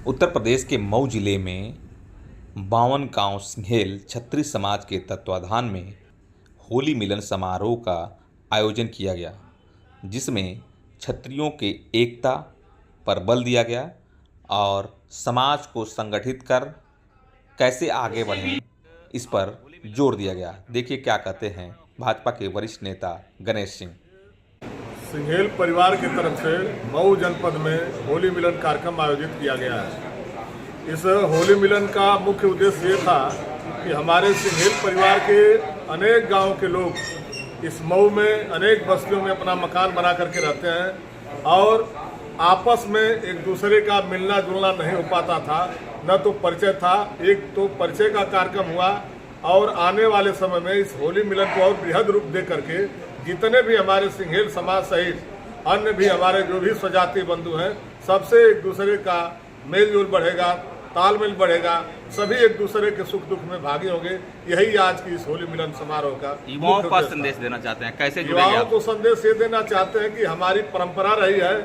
उत्तर प्रदेश के मऊ जिले में बावन गांव सिंघेल क्षत्रिय समाज के तत्वाधान में होली मिलन समारोह का आयोजन किया गया, जिसमें क्षत्रियों के एकता पर बल दिया गया और समाज को संगठित कर कैसे आगे बढ़ें इस पर जोर दिया गया। देखिए क्या कहते हैं भाजपा के वरिष्ठ नेता गणेश सिंह। सिंघेल परिवार की तरफ से मऊ जनपद में होली मिलन कार्यक्रम आयोजित किया गया है। इस होली मिलन का मुख्य उद्देश्य ये था कि हमारे सिंघेल परिवार के अनेक गांव के लोग इस मऊ में अनेक बस्तियों में अपना मकान बना करके रहते हैं और आपस में एक दूसरे का मिलना जुलना नहीं हो पाता था, न तो परिचय था। एक तो परिचय का कार्यक्रम हुआ और आने वाले समय में इस होली मिलन को और बृहद रूप दे करके जितने भी हमारे सिंघेल समाज सहित अन्य भी हमारे जो भी स्वजातीय बंधु हैं, सबसे एक दूसरे का मेल जोल बढ़ेगा, तालमेल बढ़ेगा, सभी एक दूसरे के सुख दुख में भागी होंगे। यही आज की इस होली मिलन समारोह का युवाओं को संदेश देना चाहते हैं, कैसे जुड़ेंगे? युवाओं को संदेश ये देना चाहते हैं कि हमारी परंपरा रही है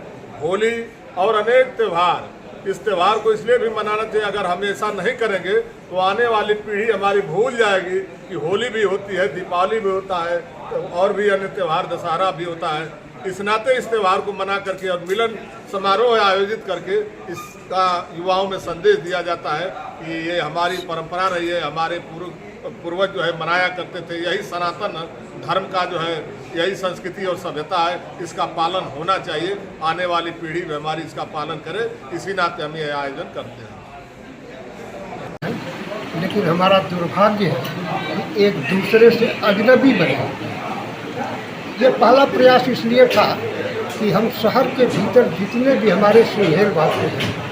होली और अनेक त्यौहार, इस त्यौहार को इसलिए भी मनाना चाहिए। अगर हम ऐसा नहीं करेंगे तो आने वाली पीढ़ी हमारी भूल जाएगी कि होली भी होती है, दीपावली भी होता है और भी अन्य त्यौहार, दशहरा भी होता है। इस नाते इस त्यौहार को मना करके और मिलन समारोह आयोजित करके इसका युवाओं में संदेश दिया जाता है कि ये हमारी परंपरा रही है, हमारे पूर्वज जो है मनाया करते थे। यही सनातन धर्म का जो है यही संस्कृति और सभ्यता है, इसका पालन होना चाहिए। आने वाली पीढ़ी भी हमारी इसका पालन करे, इसी नाते हम ये आयोजन करते हैं। लेकिन हमारा दुर्भाग्य है कि एक दूसरे से अजनबी बने। ये पहला प्रयास इसलिए था कि हम शहर के भीतर जितने भी हमारे सिंघेल वासी हैं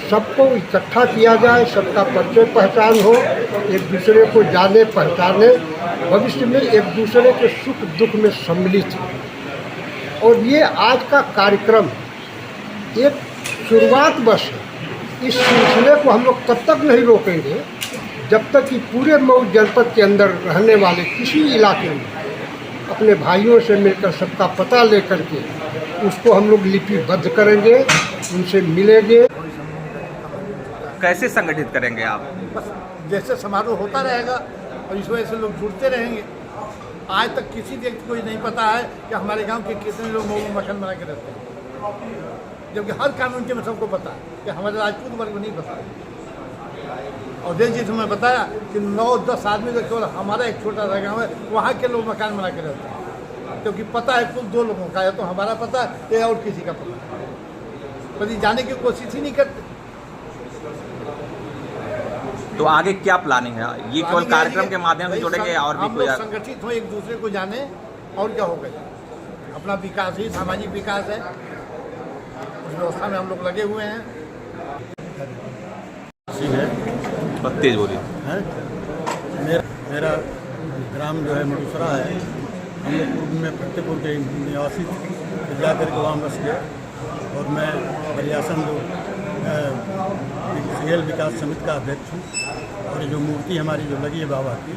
सबको इकट्ठा किया जाए, सबका परिचय पहचान हो, एक दूसरे को जाने पहचाने, भविष्य में एक दूसरे के सुख दुख में सम्मिलित हो। और ये आज का कार्यक्रम एक शुरुआत बस है। इस सिलसिले को हम लोग तब तक नहीं रोकेंगे जब तक कि पूरे मऊ जनपद के अंदर रहने वाले किसी इलाके में अपने भाइयों से मिलकर सबका पता लेकर के उसको हम लोग लिपिबद्ध करेंगे, उनसे मिलेंगे। कैसे संगठित करेंगे आप? बस जैसे समारोह होता रहेगा और इस वजह से लोग जुड़ते रहेंगे। आज तक किसी व्यक्ति को नहीं पता है कि हमारे गांव के कितने लोग मऊ में मकान बना के रहते हैं, जबकि हर कम्युनिटी में सबको पता है कि हमारे राजपूत वर्ग को नहीं पता है। और जैसे मैं बताया कि 9-10 आदमी तो केवल हमारा एक छोटा सा गाँव है, वहाँ के लोग मकान बना के रहते हैं, क्योंकि पता है कुल 2 लोगों का, या तो हमारा पता है या और किसी का पता है, पर जाने की कोशिश ही नहीं करते। तो आगे क्या प्लानिंग है? ये केवल कार्यक्रम के माध्यम से जुड़ेंगे और भी कोई संगठित हो, एक दूसरे को जाने, और क्या होगा? अपना विकास ही सामाजिक विकास है, उस व्यवस्था में हम लोग लगे हुए हैं। तेज बोलिए। मेरा ग्राम जो है मडूसरा है। हम लोग पूर्व में फतेहपुर के निवासी थे, जाकर के वहाँ बस गए और मैं बरियासन जो सिंघेल विकास समिति का अध्यक्ष हूँ। और जो मूर्ति हमारी जो लगी है बाबा की,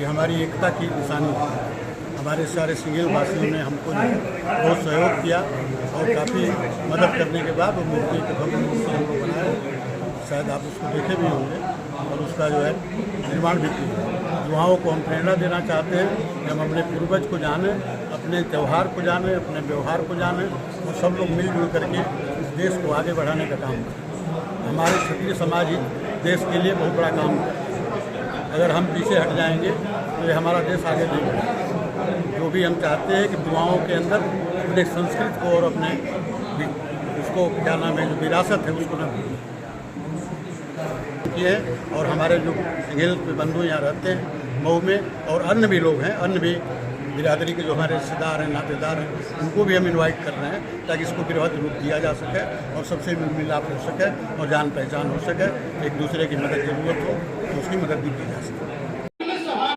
ये हमारी एकता की निशानी है। हमारे सारे सिंघेल वासियों ने हमको बहुत सहयोग किया और काफ़ी मदद करने के बाद वो मूर्ति के भव्य मूर्ति हम लोग बनाए। शायद आप उसको देखे भी होंगे और उसका जो है निर्माण भी किया। युवाओं को हम प्रेरणा देना चाहते हैं कि हम अपने पूर्वज को जानें, अपने त्यौहार को जानें, अपने व्यवहार को जानें और सब लोग मिलजुल करके इस देश को आगे बढ़ाने का काम करें। हमारे क्षत्रिय समाज ही देश के लिए बहुत बड़ा काम है। अगर हम पीछे हट जाएंगे तो ये हमारा देश आगे नहीं बढ़ेगा। जो भी हम चाहते हैं कि युवाओं के अंदर अपने संस्कृति को और अपने उसको क्या नाम है जो विरासत है उसको न भूलें है। और हमारे जो सिंघेल के बंधु यहाँ रहते हैं मऊ में और अन्य भी लोग हैं, अन्य भी बिरादरी के जो हमारे रिश्तेदार हैं, नातेदार हैं, उनको भी हम इनवाइट कर रहे हैं ताकि इसको बृहद रूप दिया जा सके और सबसे मिलाप हो सके और जान पहचान हो सके। एक दूसरे की मदद ज़रूरत हो तो उसकी मदद भी की जा सके।